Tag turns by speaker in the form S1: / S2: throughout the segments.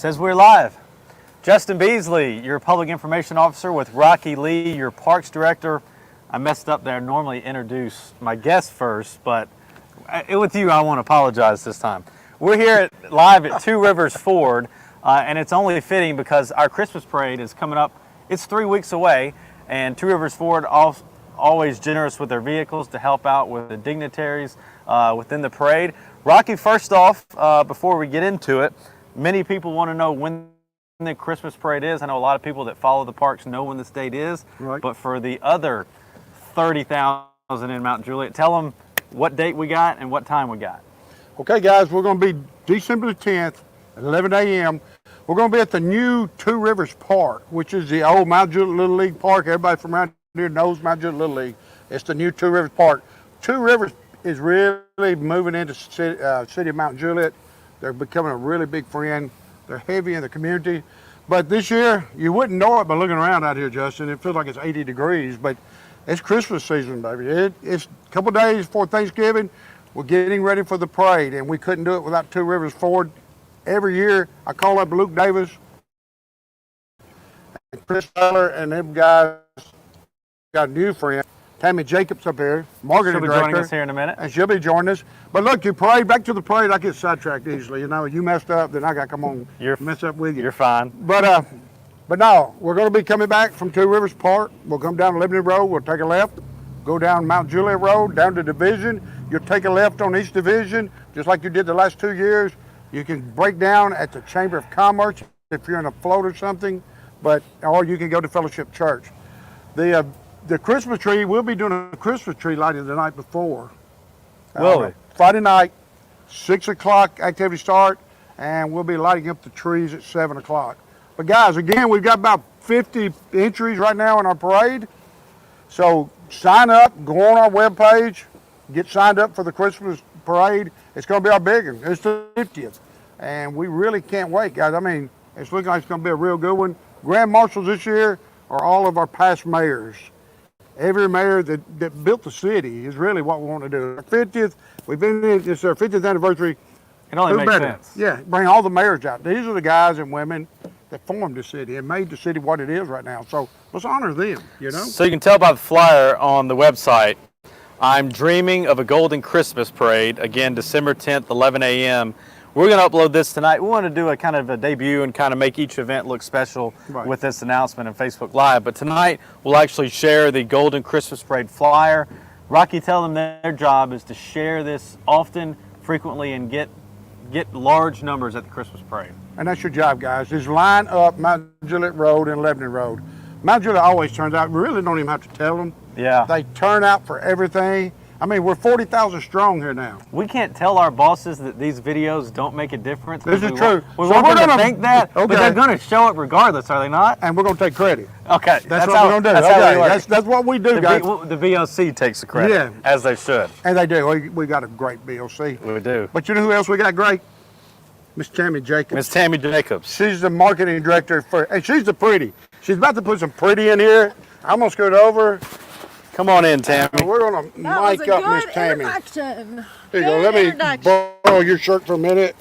S1: Says we're live. Justin Beasley, your Public Information Officer, with Rocky Lee, your Parks Director. I messed up there. I normally introduce my guest first, but with you, I want to apologize this time. We're here live at Two Rivers Ford, and it's only fitting because our Christmas parade is coming up. It's 3 weeks away, and Two Rivers Ford always generous with their vehicles to help out with the dignitaries within the parade. Rocky, first off, before we get into it, many people want to know when the Christmas parade is. I know a lot of people that follow the parks know when this date is, right. But for the other 30,000 in Mount Juliet, tell them what date we got and what time we got.
S2: Okay, guys, we're going to be December the 10th at 11 a.m. We're going to be at the new Two Rivers Park, which is the old Mount Juliet Little League Park. Everybody from around here knows Mount Juliet Little League. It's the new Two Rivers Park. Two Rivers is really moving into city of Mount Juliet. They're becoming a really big friend. They're heavy in the community. But this year, you wouldn't know it by looking around out here, Justin. It feels like it's 80 degrees, but it's Christmas season, baby. It's a couple days before Thanksgiving. We're getting ready for the parade, and we couldn't do it without Two Rivers Ford. Every year, I call up Luke Davis and Chris Taylor, and them guys got a new friend, Tammy Jacobs up here, marketing director.
S1: She'll be joining us here in a minute.
S2: And she'll be joining us. But look, you parade, back to the parade, I get sidetracked easily. You know, you messed up, then I got to come on mess up with you.
S1: You're fine.
S2: But no, we're going to be coming back from Two Rivers Park. We'll come down Lebanon Road, we'll take a left, go down Mount Juliet Road, down to Division. You'll take a left on each division, just like you did the last 2 years. You can break down at the Chamber of Commerce if you're in a float or something, or you can go to Fellowship Church. The Christmas tree, we'll be doing a Christmas tree lighting the night before.
S1: Really?
S2: Friday night, 6 o'clock activity start, and we'll be lighting up the trees at 7 o'clock. But guys, again, we've got about 50 entries right now in our parade. So sign up, go on our webpage, get signed up for the Christmas parade. It's going to be our big one. It's the 50th. And we really can't wait, guys. I mean, it's looking like it's going to be a real good one. Grand marshals this year are all of our past mayors. Every mayor that built the city is really what we want to do. Our 50th, it's our 50th anniversary.
S1: It only makes sense.
S2: Yeah, bring all the mayors out. These are the guys and women that formed the city and made the city what it is right now. So let's honor them, you know?
S1: So you can tell by the flyer on the website, I'm dreaming of a golden Christmas parade. Again, December 10th, 11 a.m. We're going to upload this tonight. We want to do a kind of a debut and kind of make each event look special with this announcement on Facebook Live. But tonight, we'll actually share the Golden Christmas Parade flyer. Rocky, tell them their job is to share this often, frequently, and get large numbers at the Christmas parade.
S2: And that's your job, guys, is line up Mount Juliet Road and Lebanon Road. Mount Juliet always turns out, we really don't even have to tell them.
S1: Yeah.
S2: They turn out for everything. I mean, we're 40,000 strong here now.
S1: We can't tell our bosses that these videos don't make a difference.
S2: This is true.
S1: We want them to think that, but they're going to show it regardless, are they not?
S2: And we're going to take credit.
S1: Okay.
S2: That's what we're going to do. That's what we do, guys.
S1: The VOC takes the credit, as they should.
S2: And they do. We got a great VOC.
S1: We do.
S2: But you know who else we got great? Miss Tammy Jacobs.
S1: Miss Tammy Jacobs.
S2: She's the marketing director and she's the pretty. She's about to put some pretty in here. I'm going to scoot over.
S1: Come on in, Tammy.
S2: We're going to mic up Miss Tammy. Here you go. Let me borrow your shirt for a minute.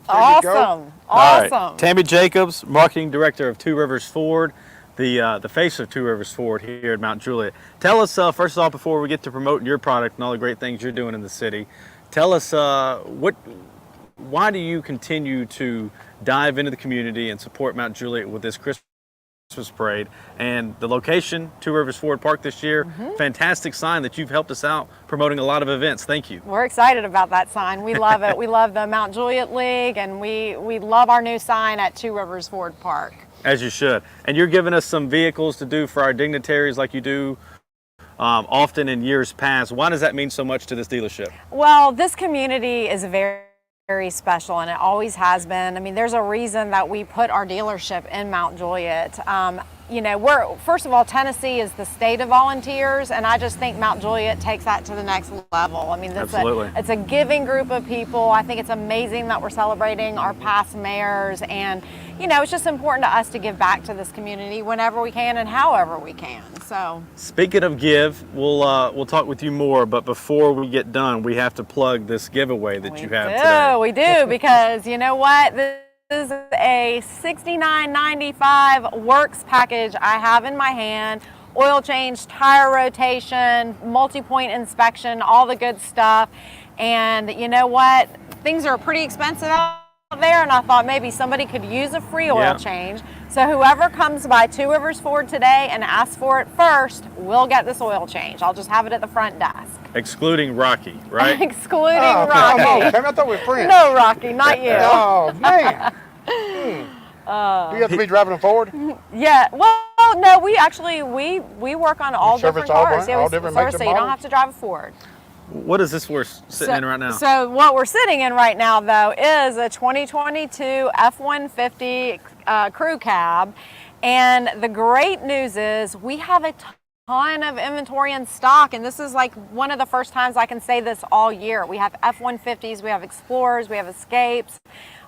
S3: Awesome.
S1: Right. Tammy Jacobs, marketing director of Two Rivers Ford, the face of Two Rivers Ford here at Mount Juliet. Tell us, first of all, before we get to promoting your product and all the great things you're doing in the city, tell us why do you continue to dive into the community and support Mount Juliet with this Christmas parade and the location, Two Rivers Ford Park this year? Fantastic sign that you've helped us out promoting a lot of events. Thank you.
S3: We're excited about that sign. We love it. We love the Mount Juliet League, and we love our new sign at Two Rivers Ford Park.
S1: As you should. And you're giving us some vehicles to do for our dignitaries like you do often in years past. Why does that mean so much to this dealership?
S3: Well, this community is very special, and it always has been. I mean, there's a reason that we put our dealership in Mount Juliet. You know, first of all, Tennessee is the state of volunteers, and I just think Mount Juliet takes that to the next level. I mean, it's a giving group of people. I think it's amazing that we're celebrating our past mayors, and you know, it's just important to us to give back to this community whenever we can and however we can. So,
S1: speaking of give, we'll talk with you more, but before we get done, we have to plug this giveaway that you have today.
S3: We do, because you know what? a $69.95 Works package I have in my hand. Oil change, tire rotation, multi-point inspection, all the good stuff. And you know what? Things are pretty expensive out there, and I thought maybe somebody could use a free oil change. So whoever comes by Two Rivers Ford today and asks for it first will get this oil change. I'll just have it at the front desk.
S1: Excluding Rocky, right?
S3: Excluding
S2: Oh,
S3: Rocky.
S2: come on, Tammy, I thought we were friends.
S3: No, Rocky, not you.
S2: Oh, man. Do you have to be driving them forward?
S3: Yeah, well, no, we actually, we work on all
S2: service
S3: different
S2: all
S3: cars.
S2: brand- all
S3: we
S2: different
S3: service,
S2: makes
S3: so
S2: and
S3: you don't
S2: models?
S3: have to drive a Ford.
S1: What is this we're sitting in right now?
S3: So what we're sitting in right now, though, is a 2022 F-150 crew cab. And the great news is we have a ton of inventory in stock. And this is like one of the first times I can say this all year. We have F-150s, we have Explorers, we have Escapes,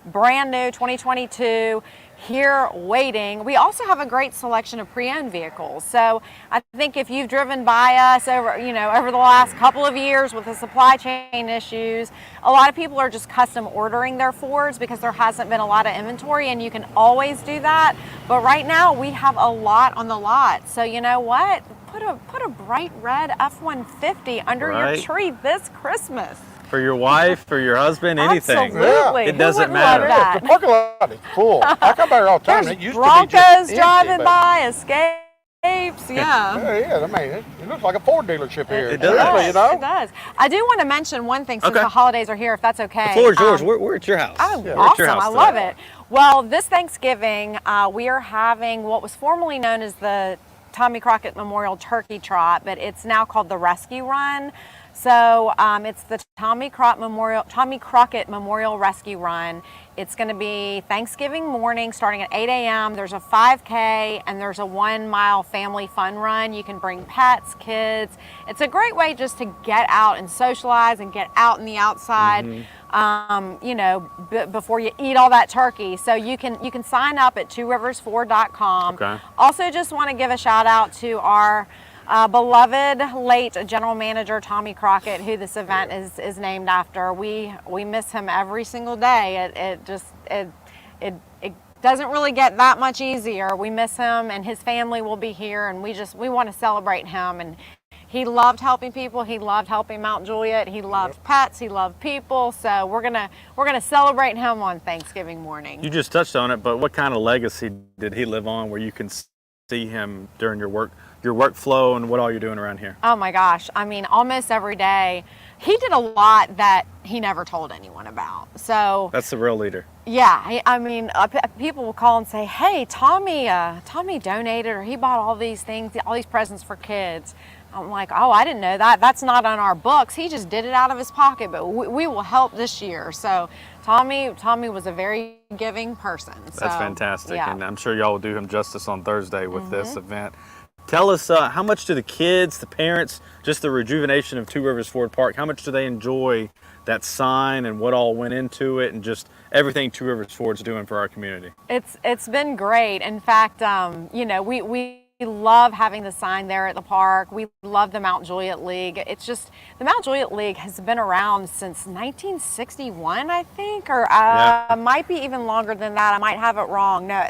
S3: brand new 2022. Here waiting. We also have a great selection of pre-owned vehicles. So I think if you've driven by us over the last couple of years with the supply chain issues, a lot of people are just custom ordering their Fords because there hasn't been a lot of inventory, and you can always do that. But right now we have a lot on the lot. So you know what? Put a bright red F-150 under your
S1: Right.
S3: tree this Christmas.
S1: For your wife, for your husband, anything.
S3: Absolutely.
S1: It
S3: Who
S1: doesn't
S3: wouldn't love
S1: matter.
S3: that?
S2: The parking lot is full. I come by here all the time.
S3: There's
S2: It used
S3: Broncos
S2: to be just empty,
S3: driving
S2: but-
S3: by, Escapes, yeah.
S2: Yeah, yeah. I mean, it looks like a Ford dealership here.
S1: It does.
S2: Seriously, you know?
S3: It does. I do want to mention one thing since
S1: Okay.
S3: the holidays are here, if that's okay.
S1: The floor is yours. We're at your house.
S3: Oh,
S1: We're at
S3: awesome.
S1: your house
S3: I
S1: today.
S3: love it. Well, this Thanksgiving, we are having what was formerly known as the Tommy Crockett Memorial Turkey Trot, but it's now called the Rescue Run. So it's the Tommy Crockett Memorial Rescue Run. It's going to be Thanksgiving morning starting at 8 a.m. There's a 5K and there's a 1 mile family fun run. You can bring pets, kids. It's a great way just to get out and socialize and get out in the outside. Before you eat all that turkey. So you can sign up at tworiversford.com.
S1: Okay.
S3: Also just want to give a shout out to our beloved late general manager Tommy Crockett, who this event is named after. We miss him every single day. It doesn't really get that much easier. We miss him, and his family will be here, and we want to celebrate him. And he loved helping people. He loved helping Mount Juliet. He loved pets. He loved people. So we're gonna celebrate him on Thanksgiving morning.
S1: You just touched on it, but what kind of legacy did he live on where you can see him during your workflow and what all you're doing around here?
S3: Oh my gosh. I mean, almost every day. He did a lot that he never told anyone about. So
S1: That's the real leader.
S3: yeah, I mean, people will call and say, "Hey, Tommy donated, or he bought all these things, all these presents for kids." I'm like, "Oh, I didn't know that. That's not on our books. He just did it out of his pocket, but we will help this year." So Tommy was a very giving person.
S1: That's
S3: So,
S1: fantastic,
S3: yeah.
S1: and I'm sure y'all will do him justice on Thursday with this event. Tell us, how much do the kids, the parents, just the rejuvenation of Two Rivers Ford Park, how much do they enjoy that sign and what all went into it and just everything Two Rivers Ford's doing for our community?
S3: It's been great. In fact, we love having the sign there at the park. We love the Mount Juliet League. It's just, the Mount Juliet League has been around since 1961, I think, or might be even longer than that. I might have it wrong. No,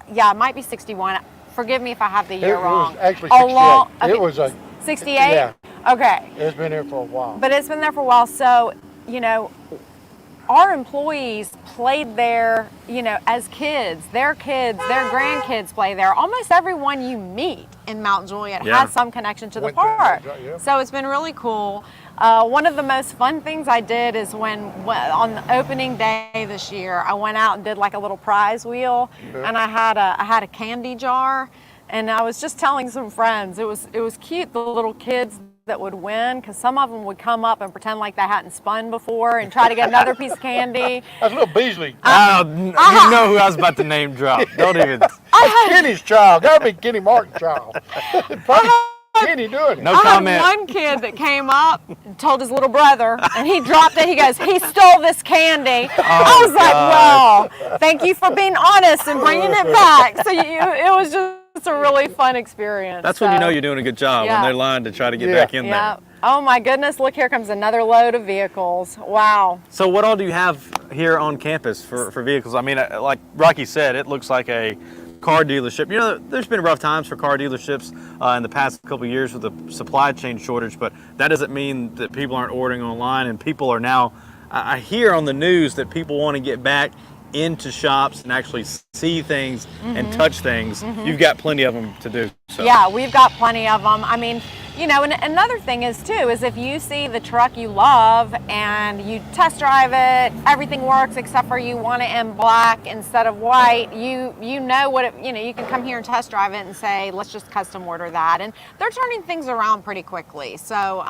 S3: it might be 61. Forgive me if I have the year wrong.
S2: It was actually 68. It was
S3: 68?
S2: Yeah.
S3: Okay.
S2: It's been here for a while.
S3: But it's been there for a while. So, our employees played there, as kids. Their grandkids play there. Almost everyone you meet in Mount Juliet has some connection to the
S2: Went there,
S3: park.
S2: yeah.
S3: So it's been really cool. One of the most fun things I did is when on the opening day this year, I went out and did like a little prize wheel, and I had a candy jar, and I was just telling some friends, it was cute, the little kids that would win, because some of them would come up and pretend like they hadn't spun before and try to get another piece of candy.
S2: That's little Beasley.
S1: You know who I was about to name drop. Don't even.
S2: That's Kenny's child. Gotta be Kenny Martin's child. Probably Kenny doing it.
S1: No
S3: I
S1: comment.
S3: had one kid that came up and told his little brother, and he dropped it. He goes, "He stole this candy." I was like, "Well, thank you for being honest and bringing it back." So it was just a really fun experience.
S1: That's when you know you're doing a good job,
S3: Yeah.
S1: when they're lying to try to get
S2: Yeah.
S1: back in
S3: Yeah.
S1: there.
S3: Oh my goodness! Look, here comes another load of vehicles. Wow.
S1: So what all do you have here on campus for vehicles? I mean, like Rocky said, it looks like a car dealership. You know, there's been rough times for car dealerships in the past couple of years with the supply chain shortage, but that doesn't mean that people aren't ordering online, and people are now, I hear on the news that people want to get back into shops and actually see things and touch things. You've got plenty of them to do. So.
S3: Yeah, we've got plenty of them. I mean, you know, and another thing is too, is if you see the truck you love and you test drive it, everything works except for you want it in black instead of white, you know what it, you know, you can come here and test drive it and say, let's just custom order that. And they're turning things around pretty quickly. So,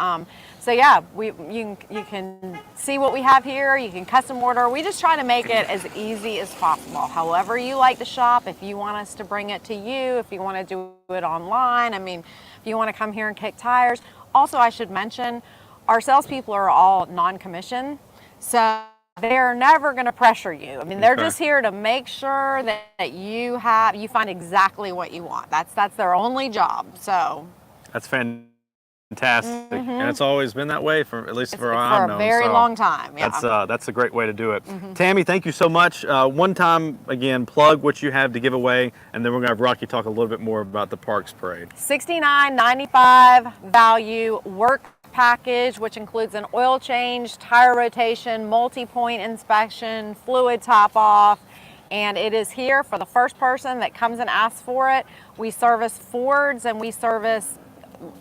S3: so yeah, you can see what we have here. You can custom order. We just try to make it as easy as possible. However you like to shop, if you want us to bring it to you, if you want to do it online, I mean, if you want to come here and kick tires. Also, I should mention, our salespeople are all non-commissioned, so they're never going to pressure you. I mean, they're just here to make sure that you find exactly what you want. That's their only job. So
S1: that's fantastic, and it's always been that way for at least for
S3: a very long time. Yeah.
S1: That's a great way to do it. Tammy, thank you so much. One time again, plug what you have to give away, and then we're gonna have Rocky talk a little bit more about the Parks Parade.
S3: $69.95 value work package, which includes an oil change, tire rotation, multi-point inspection, fluid top off. And it is here for the first person that comes and asks for it. We service Fords and we service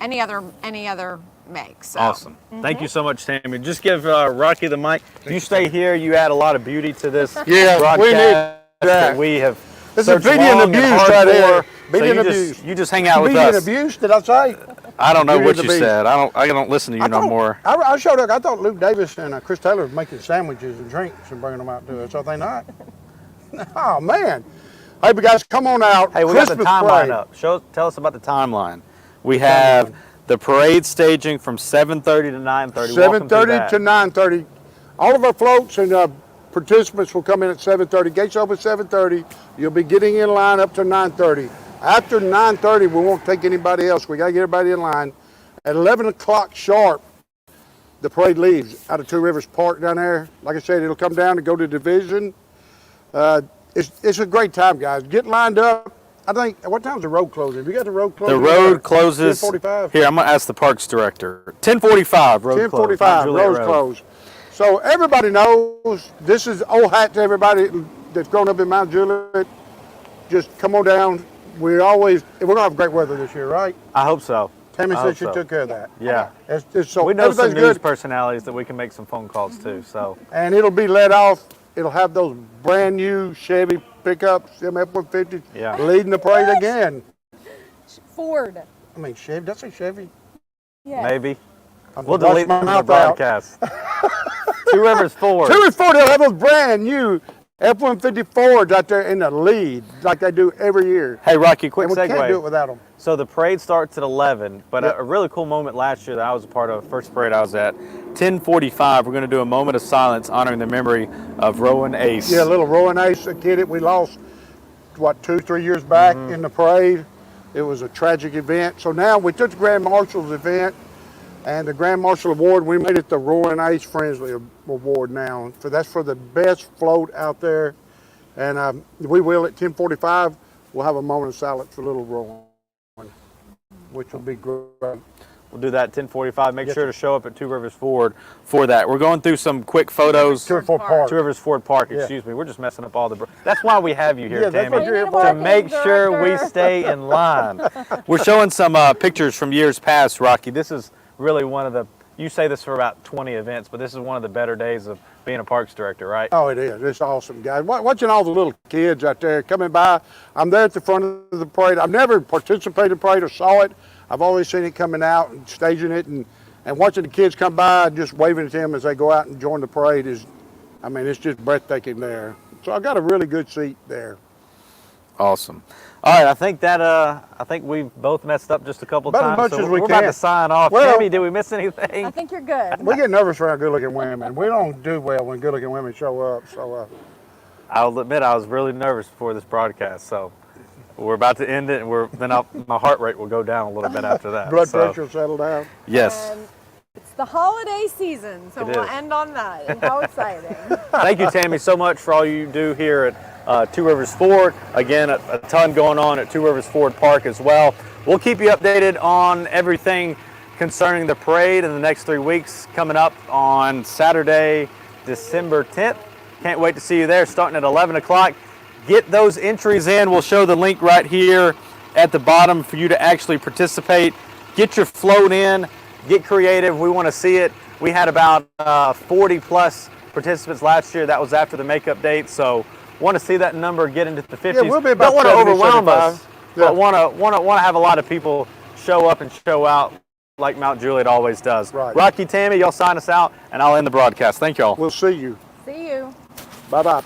S3: any other make. So.
S1: Awesome. Thank you so much, Tammy. Just give Rocky the mic. You stay here. You add a lot of beauty to this
S2: Yeah,
S1: broadcast
S2: we need that.
S1: we have.
S2: This is
S1: searched
S2: beauty and
S1: long
S2: abuse
S1: hard
S2: right
S1: for.
S2: there.
S1: So
S2: Beauty and
S1: you
S2: abuse.
S1: you just hang out with
S2: Beauty and
S1: us.
S2: abuse, did I say?
S1: I don't know
S2: Beauty
S1: what
S2: and
S1: you
S2: abuse.
S1: said. I don't listen to you no more.
S2: I showed up. I thought Luke Davis and Chris Taylor were making sandwiches and drinks and bringing them out to us. Are they not? Oh, man. Hey, but guys, come on out.
S1: Hey, we got the
S2: Christmas
S1: timeline
S2: parade.
S1: up. Tell us about the timeline. We have the parade staging from 7:30 to 9:30.
S2: 7:30 to 9:30. All of our floats and participants will come in at 7:30. Gates open at 7:30. You'll be getting in line up to 9:30. After 9:30, we won't take anybody else. We got to get everybody in line. At 11 o'clock sharp, the parade leaves out of Two Rivers Park down there. Like I said, it'll come down to go to Division. It's a great time, guys. Get lined up. I think, what time's the road closing? Have you got the road closing?
S1: The road closes.
S2: 10:45?
S1: Here, I'm going to ask the Parks Director. 10:45, road closed.
S2: 10:45, road's closed. So everybody knows this is old hat to everybody that's grown up in Mount Juliet. Just come on down. We're going to have great weather this year, right?
S1: I hope so.
S2: Tammy
S1: I
S2: said
S1: hope
S2: she
S1: so.
S2: took care of that.
S1: Yeah.
S2: So
S1: We know some
S2: everything's
S1: news
S2: good.
S1: personalities that we can make some phone calls to. So
S2: And it'll be let off. It'll have those brand new Chevy pickups, them F-150s,
S1: Yeah.
S2: leading the parade again.
S3: Ford.
S2: I mean, Chevy, did I say Chevy?
S3: Yeah.
S1: maybe.
S2: I'm
S1: We'll
S2: gonna
S1: delete
S2: bust
S1: the
S2: my mouth out.
S1: broadcast. Two Rivers Ford.
S2: 2 and 4, they'll have those brand new F-150 Fords out there in the lead, like they do every year.
S1: Hey, Rocky, quick
S2: And we can't do it
S1: segue.
S2: without them.
S1: So the parade starts at 11, but
S2: Yep.
S1: a really cool moment last year that I was a part of, first parade I was at, 10:45, we're going to do a moment of silence honoring the memory of Rowan Ace.
S2: Yeah, little Rowan Ace, a kid that we lost, 2-3 years back in the parade. It was a tragic event. So now we took the Grand Marshal's event and the Grand Marshal Award, we made it the Rowan Ace Friendly Award now. That's for the best float out there. And we will at 10:45, we'll have a moment of silence for little Rowan, which will be great.
S1: We'll do that at 10:45. Make
S2: Yes,
S1: sure
S2: sir.
S1: to show up at Two Rivers Ford for that. We're going through some quick photos.
S2: 2 and 4 Park.
S1: Two Rivers Ford Park,
S2: Yeah.
S1: excuse me. We're just messing up all the. That's why we have you here,
S2: Yeah, that's
S1: Tammy,
S2: what you're here
S3: for.
S1: to make sure we
S3: Director.
S1: stay in line. We're showing some pictures from years past, Rocky. This is really one of the. You say this for about 20 events, but this is one of the better days of being a parks director, right?
S2: Oh, it is. It's awesome, guys. Watching all the little kids out there coming by. I'm there at the front of the parade. I've never participated in the parade or saw it. I've always seen it coming out and staging it, and watching the kids come by and just waving at them as they go out and join the parade is, I mean, it's just breathtaking there. So I got a really good seat there.
S1: Awesome. All right, I think we've both messed up just a couple
S2: About as
S1: times.
S2: much
S1: So
S2: as we
S1: we're about
S2: can.
S1: to sign off.
S2: Well-
S1: Tammy, did we miss anything?
S3: I think you're good.
S2: We get nervous around good-looking women. We don't do well when good-looking women show up. So
S1: I'll admit I was really nervous before this broadcast, so we're about to end it, and my heart rate will go down a little bit after that.
S2: blood
S1: So,
S2: pressure will settle down.
S1: Yes.
S3: And it's the holiday season, so
S1: It
S3: we'll
S1: is.
S3: end on that. How exciting.
S1: Thank you, Tammy, so much for all you do here at Two Rivers Ford. Again, a ton going on at Two Rivers Ford Park as well. We'll keep you updated on everything concerning the parade in the next 3 weeks, coming up on Saturday, December 10th. Can't wait to see you there, starting at 11 o'clock. Get those entries in. We'll show the link right here at the bottom for you to actually participate. Get your float in, get creative. We want to see it. We had about 40 plus participants last year. That was after the makeup date, so want to see that number get into the 50s.
S2: Yeah, we'll be about
S1: Don't want to
S2: 70,
S1: overwhelm us,
S2: 75.
S1: but
S2: Yeah.
S1: want to have a lot of people show up and show out like Mount Juliet always does.
S2: Right.
S1: Rocky, Tammy, y'all sign us out, and I'll end the broadcast. Thank y'all.
S2: We'll see you.
S3: See you.
S2: Bye-bye.